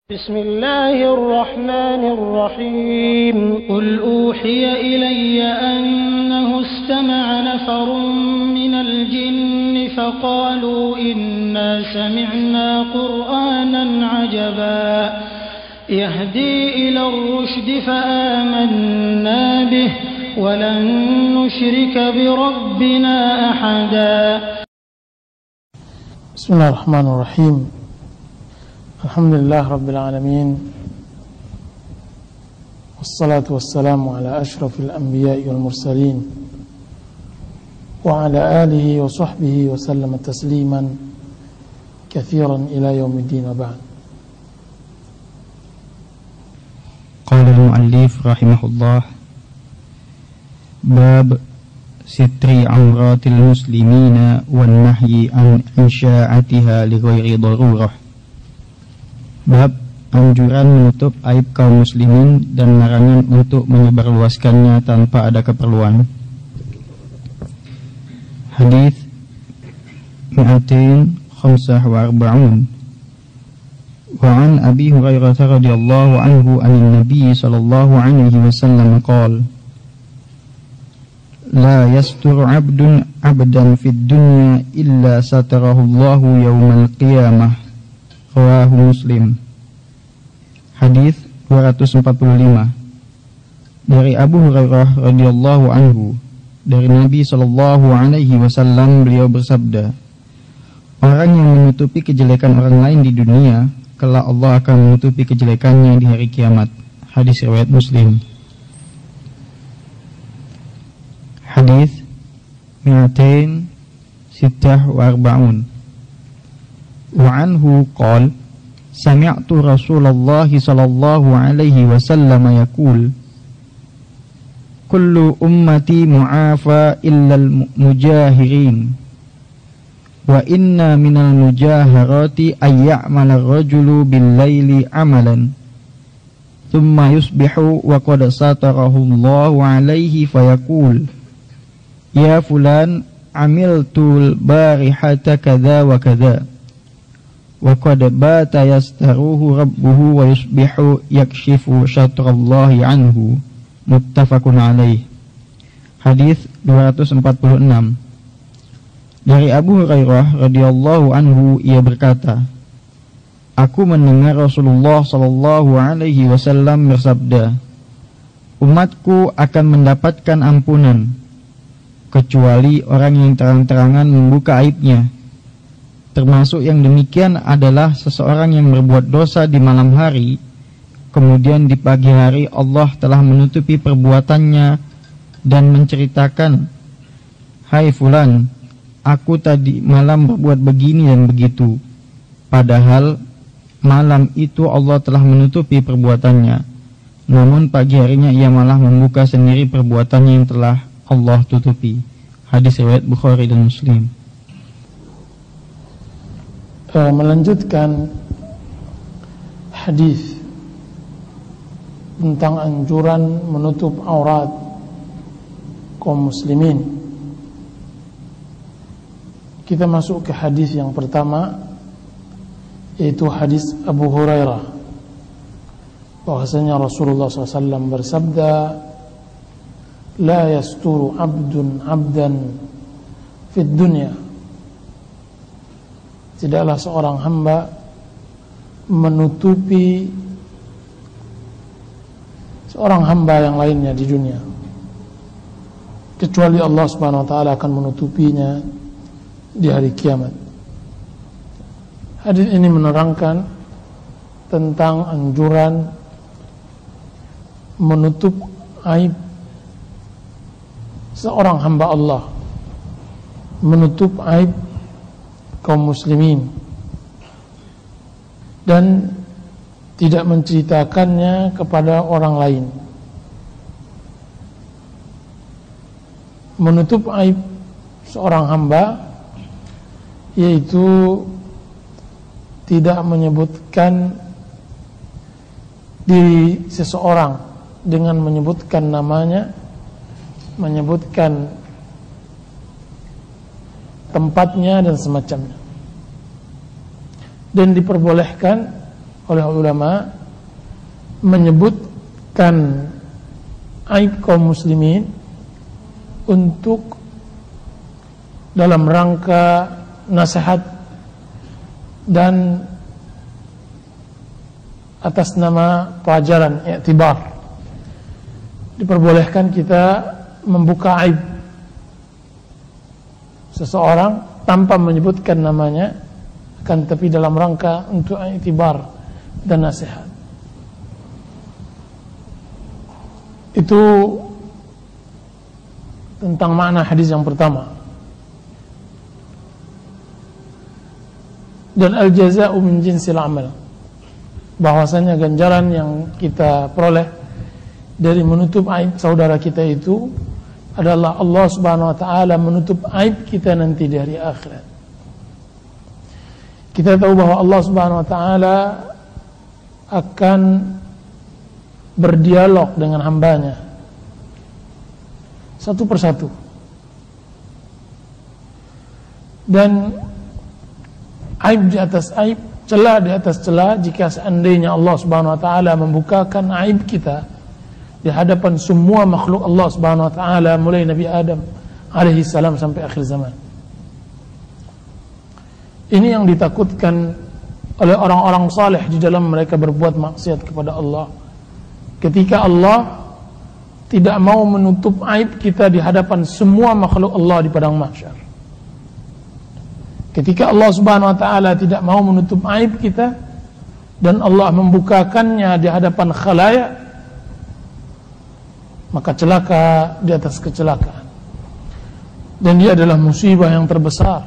بسم الله الرحمن الرحيم قل أوحي إلي أنه استمع نفر من الجن فقالوا إنا سمعنا قرآنا عجبا يهدي إلى الرشد فآمنا به ولن نشرك بربنا أحدا. بسم الله الرحمن الرحيم. الحمد لله رب العالمين، والصلاة والسلام على أشرف الأنبياء والمرسلين وعلى آله وصحبه وسلم تسليما كثيرا إلى يوم الدين وبعد. قال المؤلف رحمه الله: باب ستر عورات المسلمين والنهي عن إنشاءتها لغير ضرورة. Bab anjuran menutup aib kaum muslimin dan larangan untuk menyebarluaskannya tanpa ada keperluan. Hadis 245. Wa an Abi Hurairah radhiyallahu anhu anin Nabi sallallahu alaihi wasallam qala: La yasturu 'abdan fid dunya illa satarahu Allahu yaumal qiyamah. Rawahu Muslim. Hadis 245. Dari Abu Hurairah radhiyallahu anhu, dari Nabi sallallahu alaihi wasallam, beliau bersabda, orang yang menutupi kejelekan orang lain di dunia, kelak Allah akan menutupi kejelekannya di hari kiamat. Hadis riwayat Muslim. Hadis 246. Wa anhu qala sami'tu Rasulullah sallallahu alaihi wasallam yaqul kullu ummati mu'afa illa al-mujahirin wa inna minal mujaharati ay ya'mala ar-rajulu bil-laili 'amalan thumma yusbihu wa qad satarahu Allahu alaihi fayaqul ya fulan amiltul barihata kadza wa kadza wa qad bata yastaruhu rabbuhu wa yusbihu yakshifu syatrallahi anhu. Muttafaqun alaih. Hadis 246. Dari Abu Hurairah radhiyallahu anhu, ia berkata, aku mendengar Rasulullah sallallahu alaihi wasallam bersabda, umatku akan mendapatkan ampunan kecuali orang yang terang-terangan membuka aibnya. Termasuk yang demikian adalah seseorang yang berbuat dosa di malam hari, kemudian di pagi hari Allah telah menutupi perbuatannya dan menceritakan, hai fulan, aku tadi malam berbuat begini dan begitu, padahal malam itu Allah telah menutupi perbuatannya, namun pagi harinya ia malah membuka sendiri perbuatannya yang telah Allah tutupi. Hadis riwayat Bukhari dan Muslim. Melanjutkan hadis tentang anjuran menutup aurat kaum muslimin, kita masuk ke hadis yang pertama, yaitu hadis Abu Hurairah, bahwasanya Rasulullah SAW bersabda, la yasturu abdun abdan fid dunya, tidaklah seorang hamba menutupi seorang hamba yang lainnya di dunia, kecuali Allah Subhanahu wa taala akan menutupinya di hari kiamat. Hadis ini menerangkan tentang anjuran menutup aib seorang hamba Allah, menutup aib kaum muslimin, dan tidak menceritakannya kepada orang lain. Menutup aib seorang hamba yaitu tidak menyebutkan diri seseorang dengan menyebutkan namanya, menyebutkan tempatnya dan semacamnya. Dan diperbolehkan oleh ulama menyebutkan aib kaum muslimin untuk dalam rangka nasihat dan atas nama pelajaran i'tibar. Diperbolehkan kita membuka aib seseorang tanpa menyebutkan namanya, akan tapi dalam rangka untuk i'tibar dan nasihat. Itu tentang makna hadis yang pertama. Dan al-jaza'u min jinsil amal, bahwasanya ganjaran yang kita peroleh dari menutup aib saudara kita itu adalah Allah Subhanahu wa taala menutup aib kita nanti di hari akhirat. Kita tahu bahwa Allah Subhanahu wa taala akan berdialog dengan hambanya satu persatu, dan aib di atas aib, celah di atas celah. Jika seandainya Allah Subhanahu wa taala membukakan aib kita di hadapan semua makhluk Allah Subhanahu wa taala, mulai Nabi Adam alaihi salam sampai akhir zaman. Ini yang ditakutkan oleh orang-orang saleh di dalam mereka berbuat maksiat kepada Allah. Ketika Allah tidak mau menutup aib kita di hadapan semua makhluk Allah di padang mahsyar. Ketika Allah Subhanahu wa taala tidak mau menutup aib kita dan Allah membukakannya di hadapan khalayak, maka celaka di atas kecelakaan. Dan dia adalah musibah yang terbesar,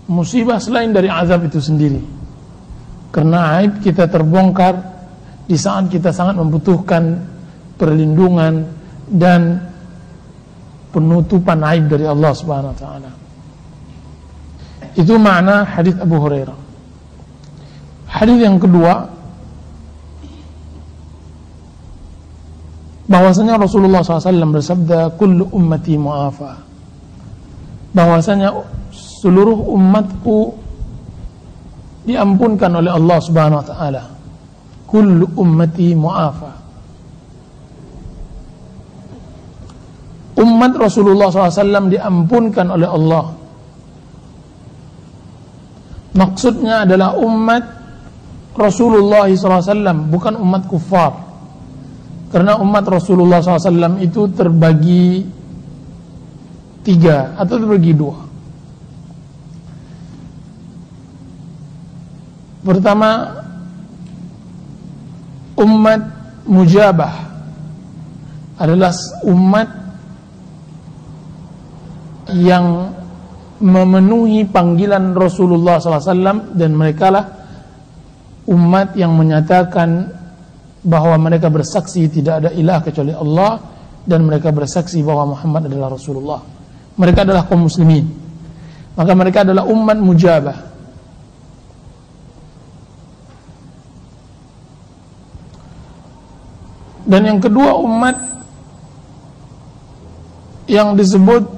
musibah selain dari azab itu sendiri. Karena aib kita terbongkar di saat kita sangat membutuhkan perlindungan dan penutupan aib dari Allah Subhanahu wa taala. Itu makna hadis Abu Hurairah. Hadis yang kedua, bahwasanya Rasulullah SAW bersabda, kullu ummati mu'afa, bahwasanya seluruh umatku diampunkan oleh Allah Subhanahu wa taala. Kullu ummati mu'afa. Umat Rasulullah SAW diampunkan oleh Allah. Maksudnya adalah umat Rasulullah SAW, bukan umat kufar. Karena umat Rasulullah SAW itu terbagi 3 atau terbagi 2. Pertama, umat mujabah adalah umat yang memenuhi panggilan Rasulullah SAW, dan mereka lah umat yang menyatakan bahwa mereka bersaksi tidak ada ilah kecuali Allah, dan mereka bersaksi bahwa Muhammad adalah Rasulullah. Mereka adalah kaum muslimin, maka mereka adalah umat mujabah. Dan yang kedua, umat yang disebut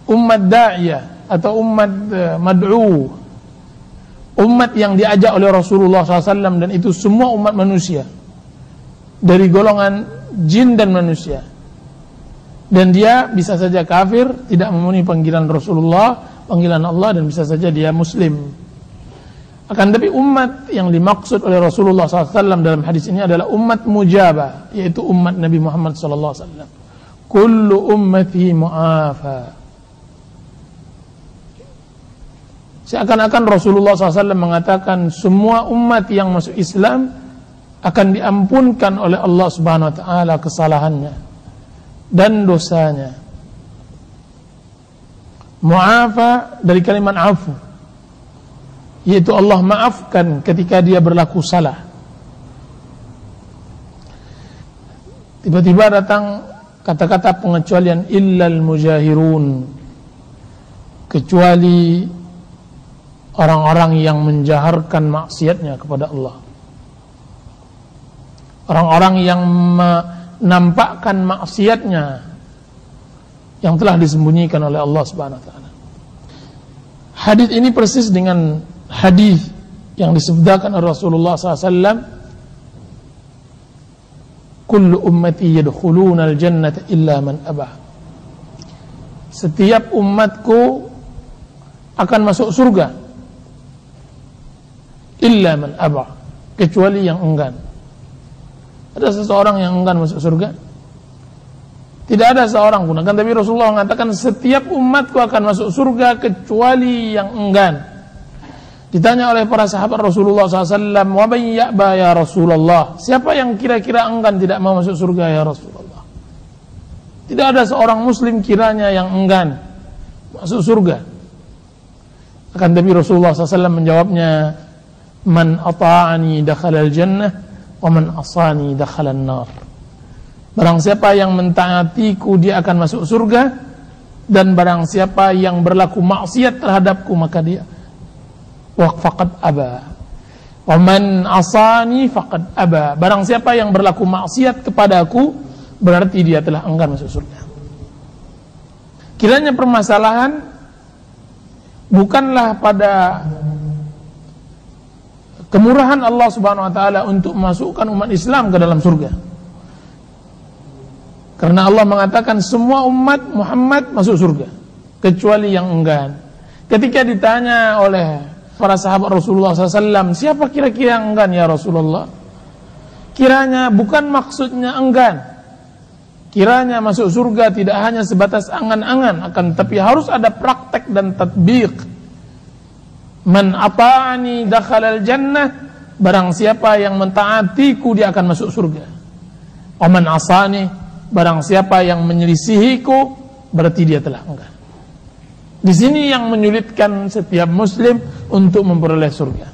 umat da'iyah atau umat mad'u, umat yang diajak oleh Rasulullah SAW, dan itu semua umat manusia dari golongan jin dan manusia. Dan dia bisa saja kafir, tidak memenuhi panggilan Rasulullah, panggilan Allah, dan bisa saja dia muslim. Akan tapi umat yang dimaksud oleh Rasulullah SAW dalam hadis ini adalah umat mujabah, yaitu umat Nabi Muhammad SAW. Kullu ummati mu'afa. Seakan-akan Rasulullah SAW mengatakan semua umat yang masuk Islam akan diampunkan oleh Allah Subhanahu wa taala kesalahannya dan dosanya. Mu'afa dari kalimat afu, yaitu Allah maafkan ketika dia berlaku salah. Tiba-tiba datang kata-kata pengecualian, illal mujahirun, kecuali orang-orang yang menjaharkan maksiatnya kepada Allah, orang-orang yang menampakkan maksiatnya yang telah disembunyikan oleh Allah Subhanahu wa taala. Hadis ini persis dengan hadis yang disebutkan oleh Rasulullah SAW, kullu ummati yadkhuluna al-jannata illa man abah. Setiap umatku akan masuk surga illa man abah, kecuali yang enggan. Ada seseorang yang enggan masuk surga? Tidak ada seorang pun. Akan tapi Rasulullah mengatakan setiap umatku akan masuk surga kecuali yang enggan. Ditanya oleh para sahabat Rasulullah SAW, wa man ya'ba ya Rasulullah, siapa yang kira-kira enggan tidak mau masuk surga ya Rasulullah? Tidak ada seorang muslim kiranya yang enggan masuk surga. Akan tapi Rasulullah SAW menjawabnya, man ata'ani dakhala al-jannah wa man asani dakhala an-nar. Barang siapa yang mentaatiku dia akan masuk surga, dan barang siapa yang berlaku maksiat terhadapku maka dia faqad aba. Wa man asani faqad aba. Barang siapa yang berlaku maksiat kepadaku berarti dia telah enggan masuk surga. Kiranya permasalahan bukanlah pada kemurahan Allah Subhanahu wa taala untuk memasukkan umat Islam ke dalam surga. Karena Allah mengatakan semua umat Muhammad masuk surga kecuali yang enggan. Ketika ditanya oleh para sahabat Rasulullah SAW, siapa kira-kira yang enggan ya Rasulullah? Kiranya bukan maksudnya enggan, kiranya masuk surga tidak hanya sebatas angan-angan, akan tapi harus ada praktek dan tatbiq. Man ata'ani dakhalal jannah, barang siapa yang mentaatiku dia akan masuk surga. Wa man asani, barang siapa yang menyelisihiku berarti dia telah enggan. Di sini yang menyulitkan setiap muslim untuk memperoleh surga.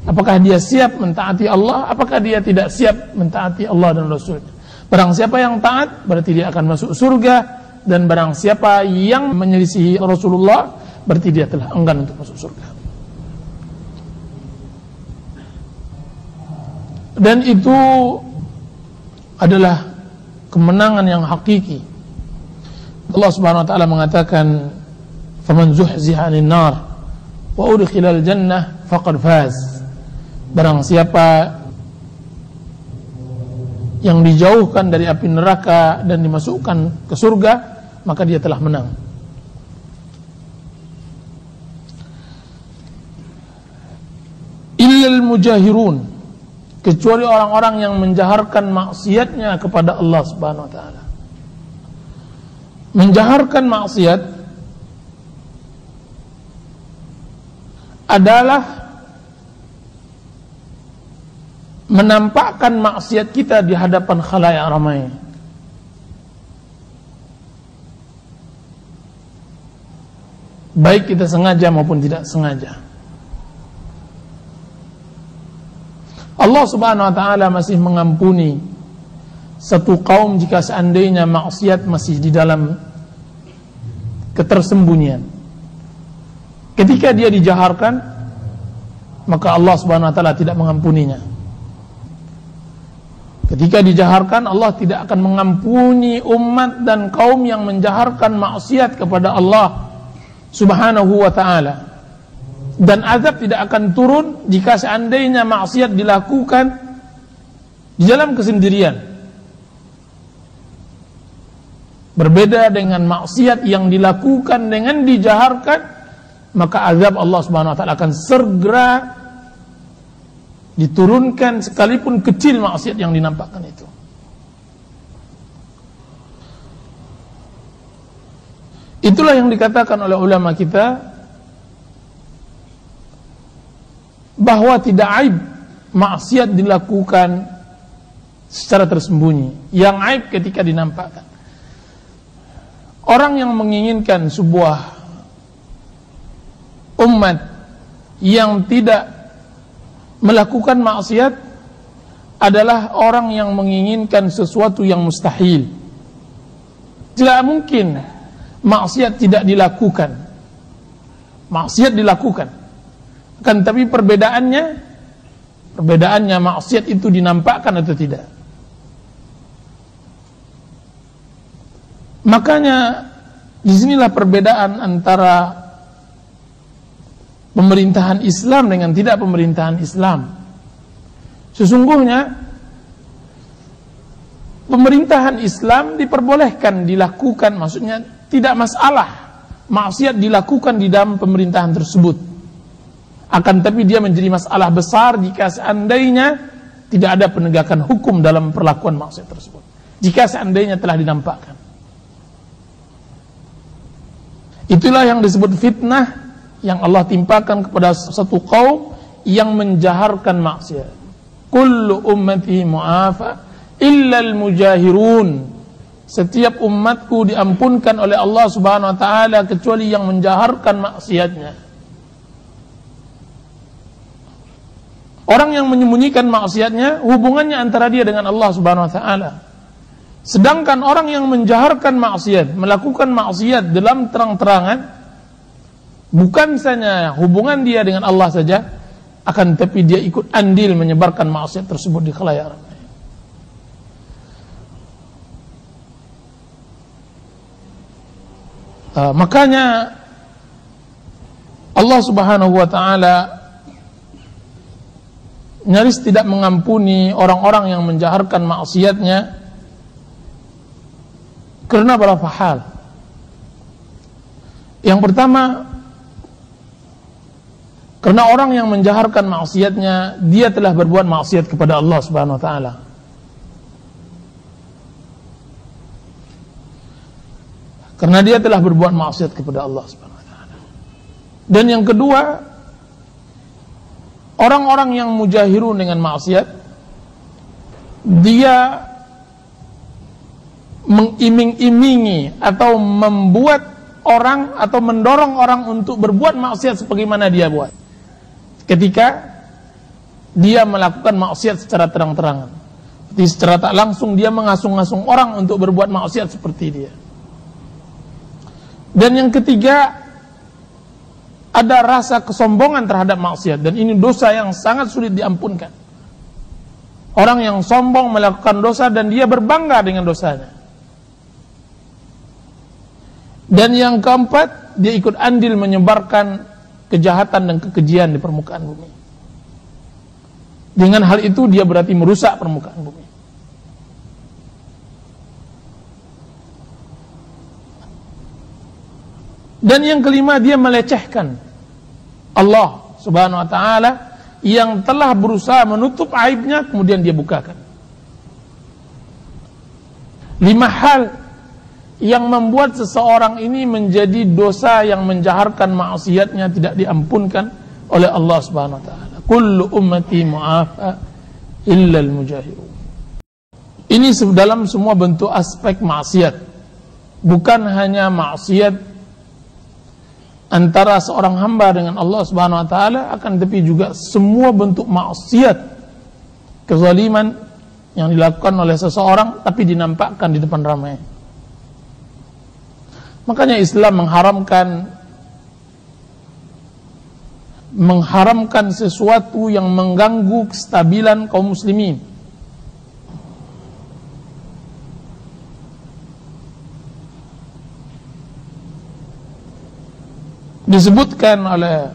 Apakah dia siap mentaati Allah? Apakah dia tidak siap mentaati Allah dan Rasulnya? Barang siapa yang taat berarti dia akan masuk surga, dan barang siapa yang menyelisihi Rasulullah berarti dia telah enggan untuk masuk surga. Dan itu adalah kemenangan yang hakiki. Allah Subhanahu wa taala mengatakan, faman zuhziha 'anil nar wa udkhilal jannah faqad faz. Barang siapa yang dijauhkan dari api neraka dan dimasukkan ke surga, maka dia telah menang. Illal mujahirun, kecuali orang-orang yang menjaharkan maksiatnya kepada Allah Subhanahu wa taala. Menjaharkan maksiat adalah menampakkan maksiat kita di hadapan khalayak ramai. Baik kita sengaja maupun tidak sengaja. Allah Subhanahu wa taala masih mengampuni satu kaum jika seandainya maksiat masih di dalam ketersembunyian. Ketika dia dijaharkan, maka Allah Subhanahu wa taala tidak mengampuninya. Ketika dijaharkan, Allah tidak akan mengampuni umat dan kaum yang menjaharkan maksiat kepada Allah Subhanahu wa taala. Dan azab tidak akan turun jika seandainya maksiat dilakukan di dalam kesendirian. Berbeda dengan maksiat yang dilakukan dengan dijaharkan, maka azab Allah Subhanahu wa taala akan segera diturunkan sekalipun kecil maksiat yang dinampakkan itu. Itulah yang dikatakan oleh ulama kita bahwa tidak aib maksiat dilakukan secara tersembunyi. Yang aib ketika dinampakkan. Orang yang menginginkan sebuah umat yang tidak melakukan maksiat adalah orang yang menginginkan sesuatu yang mustahil. Tidak mungkin maksiat tidak dilakukan. Maksiat dilakukan. Kan tapi perbedaannya maksiat itu dinampakkan atau tidak. Makanya disinilah perbedaan antara pemerintahan Islam dengan tidak pemerintahan Islam. Sesungguhnya pemerintahan Islam diperbolehkan dilakukan, maksudnya tidak masalah maksiat dilakukan di dalam pemerintahan tersebut. Akan tapi dia menjadi masalah besar jika seandainya tidak ada penegakan hukum dalam perlakuan maksiat tersebut. Jika seandainya telah dinampakkan. Itulah yang disebut fitnah yang Allah timpakan kepada satu kaum yang menjaharkan maksiat. Kullu ummati mu'afa illal mujahirun. Setiap umatku diampunkan oleh Allah Subhanahu wa taala kecuali yang menjaharkan maksiatnya. Orang yang menyembunyikan maksiatnya, hubungannya antara dia dengan Allah Subhanahu wa taala. Sedangkan orang yang menjaharkan maksiat, melakukan maksiat dalam terang-terangan, bukan saja hubungan dia dengan Allah saja, akan tapi dia ikut andil menyebarkan maksiat tersebut di khalayak ramai. Makanya Allah Subhanahu wa taala nyaris tidak mengampuni orang-orang yang menjaharkan maksiatnya karena beberapa hal. Yang pertama, karena orang yang menjaharkan maksiatnya, dia telah berbuat maksiat kepada Allah Subhanahu wa taala. Karena dia telah berbuat maksiat kepada Allah Subhanahu wa taala. Dan yang kedua, orang-orang yang mujahirun dengan maksiat, dia mengiming-imingi atau membuat orang atau mendorong orang untuk berbuat maksiat sebagaimana dia buat. Ketika dia melakukan maksiat secara terang-terangan, jadi secara tak langsung dia mengasung-asung orang untuk berbuat maksiat seperti dia. Dan yang ketiga, ada rasa kesombongan terhadap maksiat, dan ini dosa yang sangat sulit diampunkan. Orang yang sombong melakukan dosa dan dia berbangga dengan dosanya. Dan yang keempat, dia ikut andil menyebarkan kejahatan dan kekejian di permukaan bumi. Dengan hal itu dia berarti merusak permukaan bumi. Dan yang kelima, dia melecehkan Allah Subhanahu wa taala yang telah berusaha menutup aibnya, kemudian dia bukakan. 5 hal yang membuat seseorang ini menjadi dosa yang menjaharkan maksiatnya tidak diampunkan oleh Allah Subhanahu wa taala. Kullu ummati mu'afa illal mujahirun. Ini dalam semua bentuk aspek maksiat. Bukan hanya maksiat antara seorang hamba dengan Allah Subhanahu wa taala, akan tapi juga semua bentuk maksiat, kezaliman yang dilakukan oleh seseorang tapi dinampakkan di depan ramai. Makanya Islam mengharamkan sesuatu yang mengganggu kestabilan kaum muslimin. Disebutkan oleh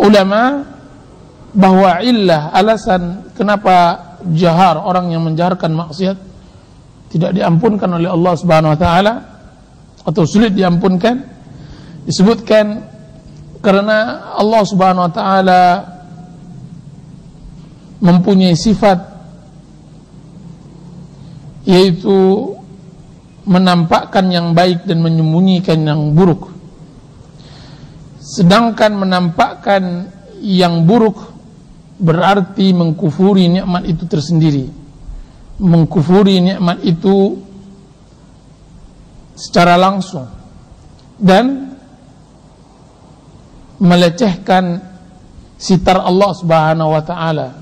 ulama bahwa illah, alasan kenapa jahar, orang yang menjaharkan maksiat tidak diampunkan oleh Allah Subhanahu wa taala atau sulit diampunkan, disebutkan karena Allah Subhanahu wa taala mempunyai sifat yaitu menampakkan yang baik dan menyembunyikan yang buruk. Sedangkan menampakkan yang buruk berarti mengkufuri nikmat itu tersendiri, mengkufuri nikmat itu secara langsung, dan melecehkan sitar Allah Subhanahu wa taala.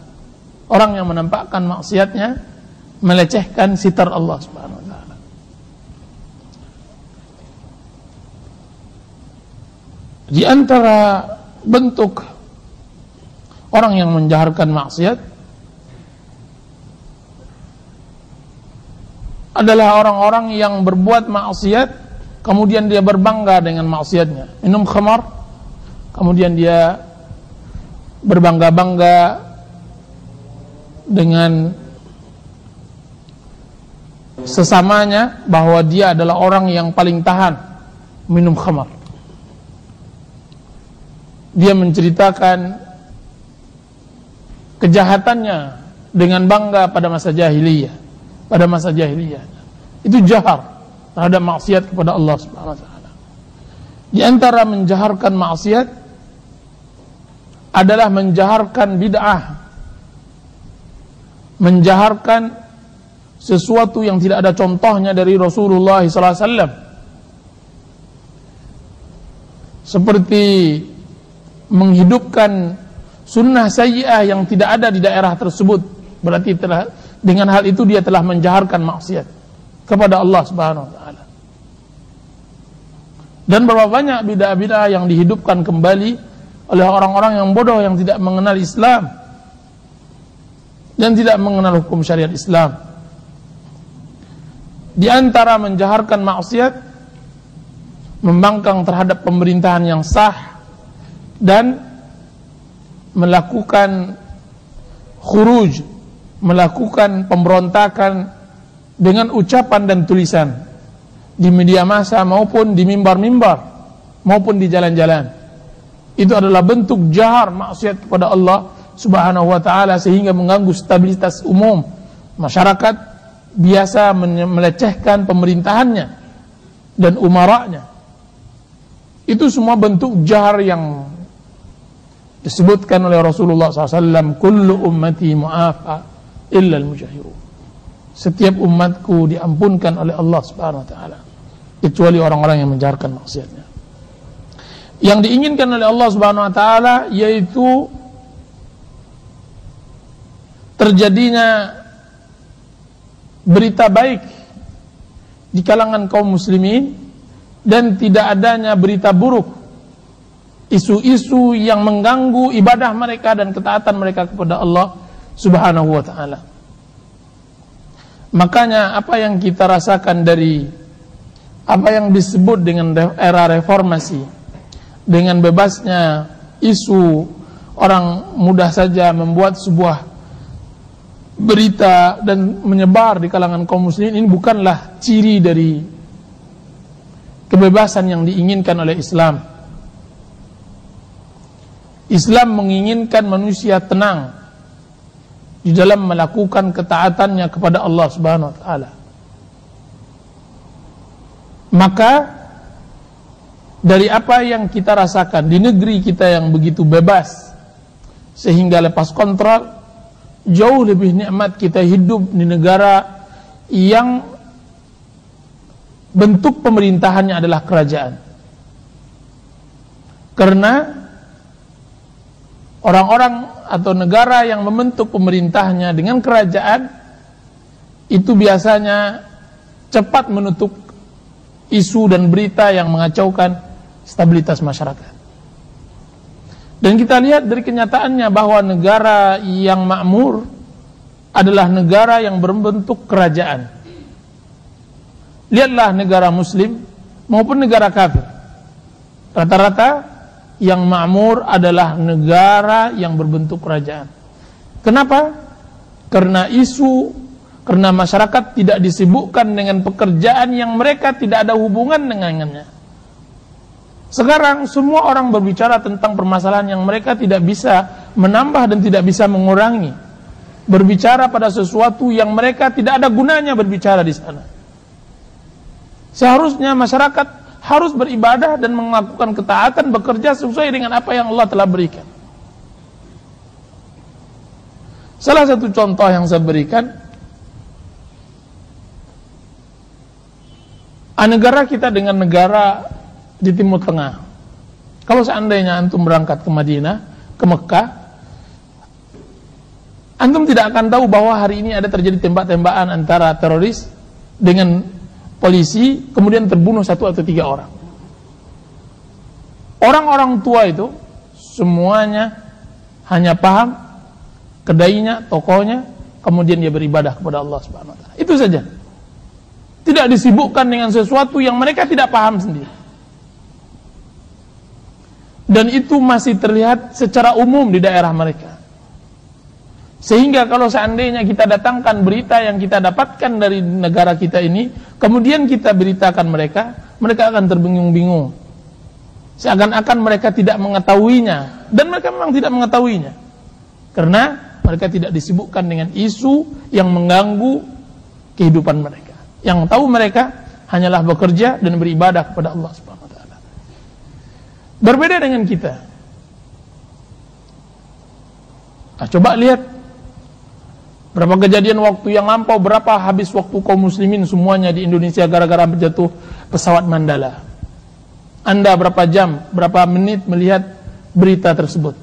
Orang yang menampakkan maksiatnya melecehkan sitar Allah Subhanahu wa taala. Di antara bentuk orang yang menjaharkan maksiat adalah orang-orang yang berbuat maksiat kemudian dia berbangga dengan maksiatnya, minum khamar, kemudian dia berbangga-bangga dengan sesamanya bahwa dia adalah orang yang paling tahan minum khamar. Dia menceritakan kejahatannya dengan bangga pada masa jahiliyah. Pada masa jahiliyah itu jahar terhadap maksiat kepada Allah Subhanahu wa taala. Di antara menjaharkan maksiat adalah menjaharkan bid'ah, menjaharkan sesuatu yang tidak ada contohnya dari Rasulullah SAW, seperti menghidupkan sunnah sayyi'ah yang tidak ada di daerah tersebut. Berarti dengan hal itu dia telah menjaharkan maksiat kepada Allah Subhanahu wa taala. Dan berapa banyak bid'ah-bid'ah yang dihidupkan kembali oleh orang-orang yang bodoh, yang tidak mengenal Islam dan tidak mengenal hukum syariat Islam. Di antara menjaharkan maksiat, membangkang terhadap pemerintahan yang sah dan melakukan khuruj, melakukan pemberontakan dengan ucapan dan tulisan di media massa maupun di mimbar-mimbar maupun di jalan-jalan. Itu adalah bentuk jahar maksiat kepada Allah Subhanahu wa taala, sehingga mengganggu stabilitas umum. Masyarakat biasa melecehkan pemerintahannya dan umaranya. Itu semua bentuk jahar yang disebutkan oleh Rasulullah SAW, kullu ummati mu'afa illa al-mujahirun. Setiap umatku diampunkan oleh Allah Subhanahu wa taala kecuali orang-orang yang menjaharkan maksiatnya. Yang diinginkan oleh Allah Subhanahu wa taala yaitu terjadinya berita baik di kalangan kaum muslimin dan tidak adanya berita buruk, isu-isu yang mengganggu ibadah mereka dan ketaatan mereka kepada Allah Subhanahu wa taala. Makanya apa yang kita rasakan dari apa yang disebut dengan era reformasi, dengan bebasnya isu, orang mudah saja membuat sebuah berita dan menyebar di kalangan kaum muslimin, ini bukanlah ciri dari kebebasan yang diinginkan oleh Islam. Islam menginginkan manusia tenang di dalam melakukan ketaatannya kepada Allah Subhanahu wa taala. Maka dari apa yang kita rasakan di negeri kita yang begitu bebas sehingga lepas kontrol, jauh lebih nikmat kita hidup di negara yang bentuk pemerintahannya adalah kerajaan. Karena orang-orang atau negara yang membentuk pemerintahnya dengan kerajaan itu biasanya cepat menutup isu dan berita yang mengacaukan stabilitas masyarakat. Dan kita lihat dari kenyataannya bahwa negara yang makmur adalah negara yang berbentuk kerajaan. Lihatlah negara muslim maupun negara kafir, rata-rata yang makmur adalah negara yang berbentuk kerajaan. Kenapa? Karena karena masyarakat tidak disibukkan dengan pekerjaan yang mereka tidak ada hubungan dengannya. Sekarang semua orang berbicara tentang permasalahan yang mereka tidak bisa menambah dan tidak bisa mengurangi. Berbicara pada sesuatu yang mereka tidak ada gunanya berbicara di sana. Seharusnya masyarakat harus beribadah dan melakukan ketaatan, bekerja sesuai dengan apa yang Allah telah berikan. Salah satu contoh yang saya berikan, negara kita dengan negara di Timur Tengah. Kalau seandainya antum berangkat ke Madinah, ke Mekah, antum tidak akan tahu bahwa hari ini ada terjadi tembak-tembakan antara teroris dengan polisi, kemudian terbunuh 1 atau 3 orang. Orang-orang tua itu semuanya hanya paham kedainya, tokonya, kemudian dia beribadah kepada Allah Subhanahu wa taala. Itu saja. tidak disibukkan dengan sesuatu yang mereka tidak paham sendiri. Dan itu masih terlihat secara umum di daerah mereka. Sehingga kalau seandainya kita datangkan berita yang kita dapatkan dari negara kita ini, kemudian kita beritakan mereka, mereka akan terbingung-bingung. Seakan-akan mereka tidak mengetahuinya, dan mereka memang tidak mengetahuinya. Karena mereka tidak disibukkan dengan isu yang mengganggu kehidupan mereka. Yang tahu mereka hanyalah bekerja dan beribadah kepada Allah Subhanahu wa taala. Berbeda dengan kita. Nah, coba lihat berapa kejadian waktu yang lampau, berapa habis waktu kaum muslimin semuanya di Indonesia gara-gara jatuh pesawat Mandala. Anda berapa jam, berapa menit melihat berita tersebut.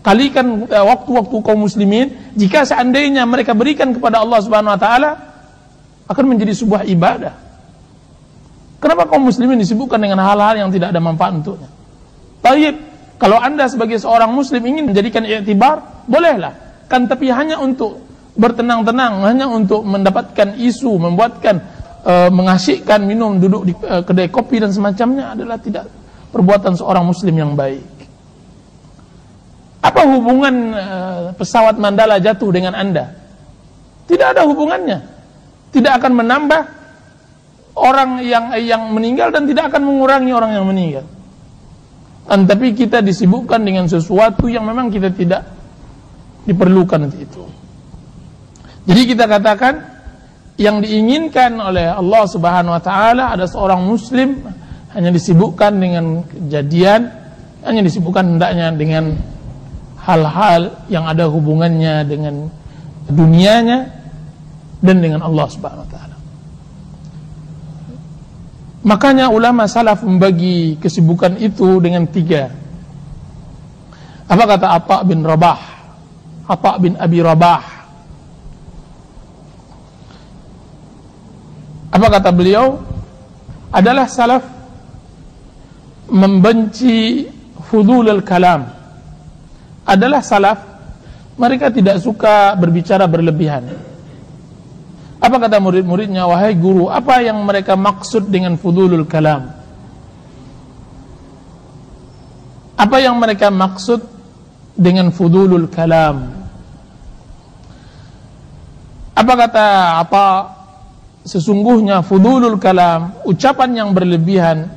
Kalikan waktu-waktu kaum muslimin, jika seandainya mereka berikan kepada Allah Subhanahu wa taala, akan menjadi sebuah ibadah. Kenapa kaum muslimin disibukkan dengan hal-hal yang tidak ada manfaat untuknya? Tayyib, kalau Anda sebagai seorang muslim ingin menjadikan i'tibar, bolehlah. Kan tapi hanya untuk bertenang-tenang, hanya untuk mendapatkan isu, membuatkan mengasyikkan minum, duduk di kedai kopi dan semacamnya adalah tidak perbuatan seorang muslim yang baik. Apa hubungan pesawat Mandala jatuh dengan Anda? Tidak ada hubungannya. Tidak akan menambah orang yang meninggal dan tidak akan mengurangi orang yang meninggal. Tapi kita disibukkan dengan sesuatu yang memang kita tidak diperlukan untuk itu. Jadi kita katakan yang diinginkan oleh Allah Subhanahu wa taala ada seorang muslim hanya disibukkan dengan kejadian, hanya disibukkan hendaknya dengan hal-hal yang ada hubungannya dengan dunianya dan dengan Allah Subhanahu wa taala. Makanya ulama salaf membagi kesibukan itu dengan 3. Apa kata Atha bin Rabah, Atha bin Abi Rabah? Apa kata beliau? Adalah salaf membenci fudulul kalam. Adalah salaf, mereka tidak suka berbicara berlebihan. Apa kata murid-muridnya? Wahai guru, apa yang mereka maksud dengan fudulul kalam? Apa yang mereka maksud dengan fudulul kalam? Apa kata apa? Sesungguhnya fudulul kalam, ucapan yang berlebihan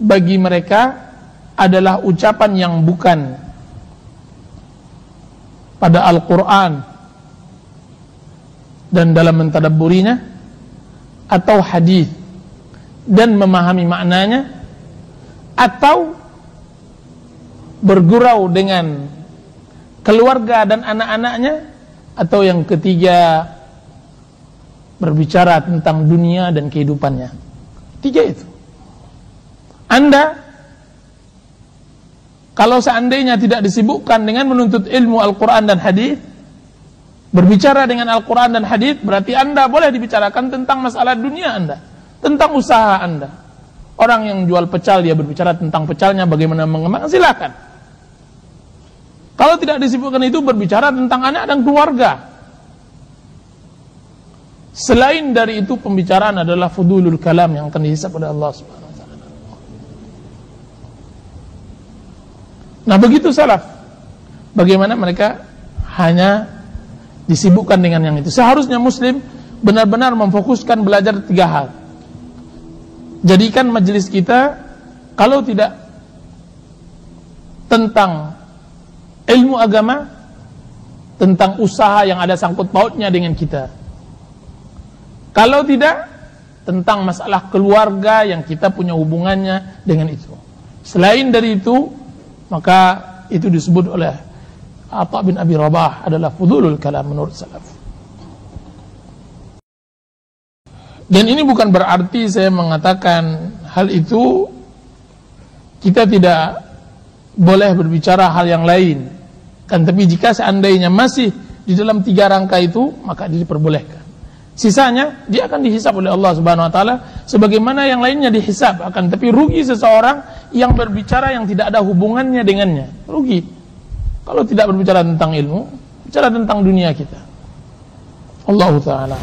bagi mereka adalah ucapan yang bukan pada Al-Quran dan dalam mentadabburinya, atau hadis dan memahami maknanya, atau bergurau dengan keluarga dan anak-anaknya, atau yang ketiga berbicara tentang dunia dan kehidupannya. 3 itu. Anda kalau seandainya tidak disibukkan dengan menuntut ilmu Al-Quran dan hadis, berbicara dengan Al-Quran dan hadis, berarti Anda boleh dibicarakan tentang masalah dunia Anda, tentang usaha Anda. Orang yang jual pecal, dia berbicara tentang pecalnya, bagaimana mengembangkan, silakan. Kalau tidak disibukkan itu, berbicara tentang anak dan keluarga. Selain dari itu, pembicaraan adalah fudulul kalam yang akan dihisab oleh Allah Subhanahu wa taala. Nah, begitu salaf. Bagaimana mereka hanya disibukkan dengan yang itu. Seharusnya muslim benar-benar memfokuskan belajar 3 hal. Jadikan majelis kita kalau tidak tentang ilmu agama, tentang usaha yang ada sangkut pautnya dengan kita. Kalau tidak, tentang masalah keluarga yang kita punya hubungannya dengan itu. Selain dari itu, maka itu disebut oleh Atha bin Abi Rabah adalah fudulul kalam menurut salaf. Dan ini bukan berarti saya mengatakan hal itu kita tidak boleh berbicara hal yang lain. Kan, tapi jika seandainya masih di dalam 3 rangka itu, maka diperbolehkan. Sisanya dia akan dihisab oleh Allah Subhanahu wa taala sebagaimana yang lainnya dihisab. Akan tapi rugi seseorang yang berbicara yang tidak ada hubungannya dengannya. Rugi. Kalau tidak berbicara tentang ilmu, bicara tentang dunia kita. Allah taala.